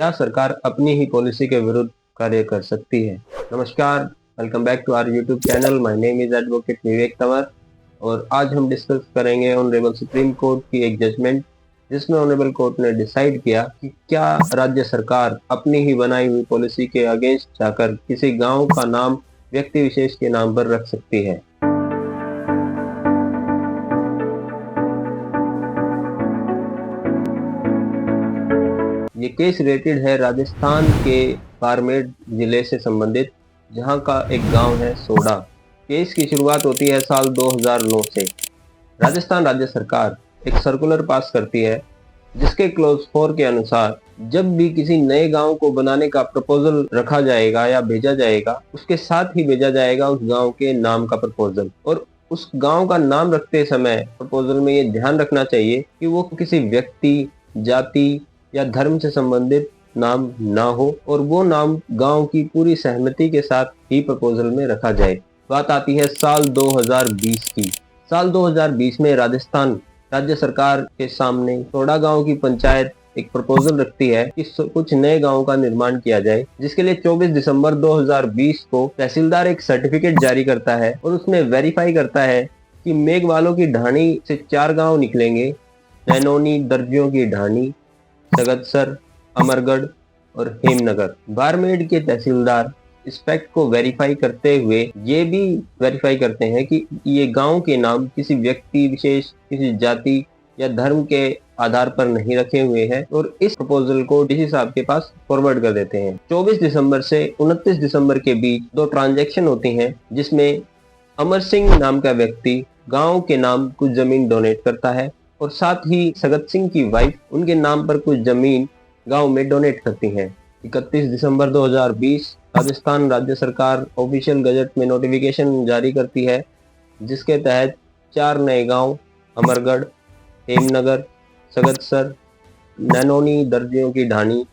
क्या सरकार अपनी ही पॉलिसी के विरुद्ध कार्य कर सकती है? नमस्कार, welcome back to our YouTube channel. My name is advocate Vivek Tanwar और आज हम डिस्कस करेंगे ऑनरेबल सुप्रीम कोर्ट की एक जजमेंट, जिसमें ऑनरेबल कोर्ट ने डिसाइड किया कि क्या राज्य सरकार अपनी ही बनाई हुई पॉलिसी के अगेंस्ट जाकर किसी गांव का नाम व्यक्ति विशेष के नाम पर रख सकती है। ये केस रिलेटेड है राजस्थान के बाड़मेर जिले से संबंधित, जहां का एक गांव है सोडा। केस की शुरुआत होती है साल 2009 से। राजस्थान राज्य सरकार एक सर्कुलर पास करती है, जिसके क्लोज 4 के अनुसार जब भी किसी नए गांव को बनाने का प्रपोजल रखा जाएगा या भेजा जाएगा, उसके साथ ही भेजा जाएगा उस गांव के नाम का प्रपोजल। और उस गांव का नाम रखते समय प्रपोजल में ये ध्यान रखना चाहिए कि वो किसी व्यक्ति, जाति या धर्म से संबंधित नाम ना हो और वो नाम गांव की पूरी सहमति के साथ ही प्रपोजल में रखा जाए। बात आती है साल 2020 की। साल 2020 में राजस्थान राज्य सरकार के सामने सोडा गांव की पंचायत एक प्रपोजल रखती है कि कुछ नए गांव का निर्माण किया जाए, जिसके लिए 24 दिसंबर 2020 को तहसीलदार एक सर्टिफिकेट जारी करता है और उसमें वेरीफाई करता है कि मेघवालों की ढाणी से 4 गांव निकलेंगे: नैनोनी, दर्जियों की ढाणी, सगतसर, अमरगढ़ और हेमनगर। बाड़मेर के तहसीलदार इस फैक्ट को वेरीफाई करते हुए ये भी वेरीफाई करते हैं कि ये गांव के नाम किसी व्यक्ति विशेष, किसी जाति या धर्म के आधार पर नहीं रखे हुए हैं और इस प्रपोजल को डीसी साहब के पास फॉरवर्ड कर देते हैं। 24 दिसंबर से 29 दिसंबर के बीच 2 ट्रांजैक्शन होती हैं, जिसमें अमर सिंह नाम का व्यक्ति गांव के नाम कुछ जमीन डोनेट करता है और साथ ही सगत सिंह की वाइफ उनके नाम पर कुछ जमीन गांव में डोनेट करती हैं। 31 दिसंबर 2020 राजस्थान राज्य सरकार ऑफिशियल गजट में नोटिफिकेशन जारी करती है, जिसके तहत 4 नए गांव अमरगढ़, हेमनगर, सगतसर, नैनोनी, दर्जियों की ढाणी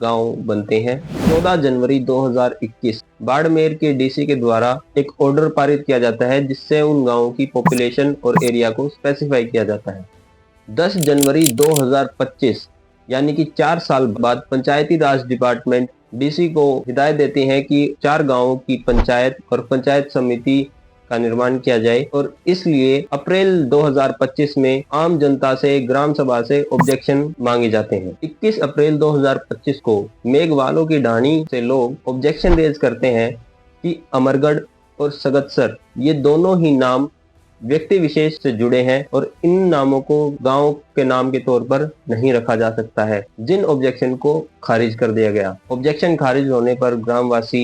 गांव बनते हैं। 14 जनवरी 2021 बाड़मेर के डीसी के द्वारा एक ऑर्डर पारित किया जाता है, जिससे उन गांवों की पॉपुलेशन और एरिया को स्पेसिफाई किया जाता है। 10 जनवरी 2025 यानी कि 4 साल बाद पंचायती राज डिपार्टमेंट डीसी को हिदायत देती है कि 4 गांवों की पंचायत और पंचायत समिति का निर्माण किया जाए और इसलिए अप्रैल 2025 में आम जनता से, ग्राम सभा से ऑब्जेक्शन मांगे जाते हैं। 21 अप्रैल 2025 को मेघवालों की ढाणी से लोग ऑब्जेक्शन रेज करते हैं कि अमरगढ़ और सगतसर ये दोनों ही नाम व्यक्ति विशेष से जुड़े हैं और इन नामों को गांव के नाम के तौर पर नहीं रखा जा सकता है, जिन ऑब्जेक्शन को खारिज कर दिया गया। ऑब्जेक्शन खारिज होने पर ग्रामवासी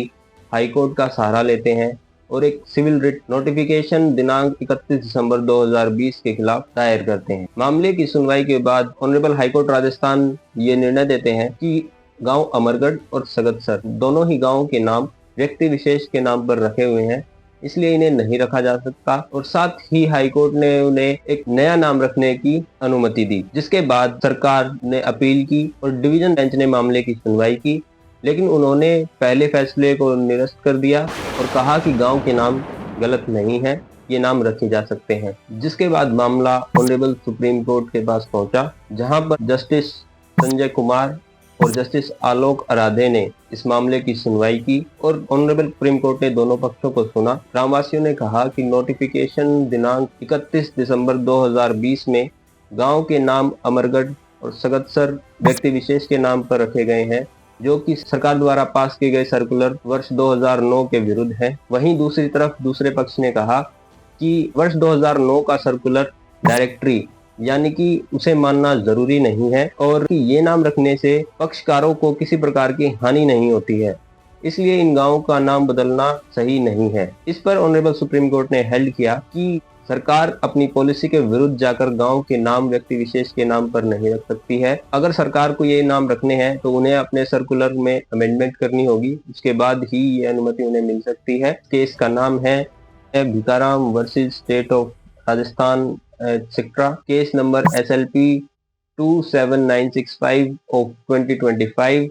हाईकोर्ट का सहारा लेते हैं और एक सिविल रिट नोटिफिकेशन दिनांक 31 दिसंबर 2020 के खिलाफ दायर करते हैं। मामले की सुनवाई के बाद ऑनरेबल हाईकोर्ट राजस्थान ये निर्णय देते हैं कि गांव अमरगढ़ और सगतसर दोनों ही गांव के नाम व्यक्ति विशेष के नाम पर रखे हुए हैं, इसलिए इन्हें नहीं रखा जा सकता और साथ ही हाईकोर्ट ने उन्हें एक नया नाम रखने की अनुमति दी, जिसके बाद सरकार ने अपील की और डिवीजन बेंच ने मामले की सुनवाई की, लेकिन उन्होंने पहले फैसले को निरस्त कर दिया और कहा कि गांव के नाम गलत नहीं है, ये नाम रखे जा सकते हैं। जिसके बाद मामला ऑनरेबल सुप्रीम कोर्ट के पास पहुंचा, जहां पर जस्टिस संजय कुमार और जस्टिस आलोक आराधे ने इस मामले की सुनवाई की और ऑनरेबल सुप्रीम कोर्ट ने दोनों पक्षों को सुना। ग्रामवासियों ने कहा कि नोटिफिकेशन दिनांक 31 दिसंबर 2020 में गांव के नाम अमरगढ़ और सगतसर व्यक्ति विशेष के नाम पर रखे गए हैं, जो कि सरकार द्वारा पास किए गए सर्कुलर वर्ष 2009 के विरुद्ध है। वहीं दूसरी तरफ दूसरे पक्ष ने कहा कि वर्ष 2009 का सर्कुलर डायरेक्टरी यानी कि उसे मानना जरूरी नहीं है और कि ये नाम रखने से पक्षकारों को किसी प्रकार की हानि नहीं होती है, इसलिए इन गांवों का नाम बदलना सही नहीं है। इस पर ऑनरेबल सुप्रीम कोर्ट ने हेल्ड किया कि सरकार अपनी पॉलिसी के विरुद्ध जाकर गांव के नाम व्यक्ति विशेष के नाम पर नहीं रख सकती है। अगर सरकार को ये नाम रखने हैं तो उन्हें अपने सर्कुलर में अमेंडमेंट करनी होगी, उसके बाद ही ये अनुमति उन्हें मिल सकती है। केस का नाम है Bhikaram versus state of Rajasthan etcetera, case number SLP 27965 of 2025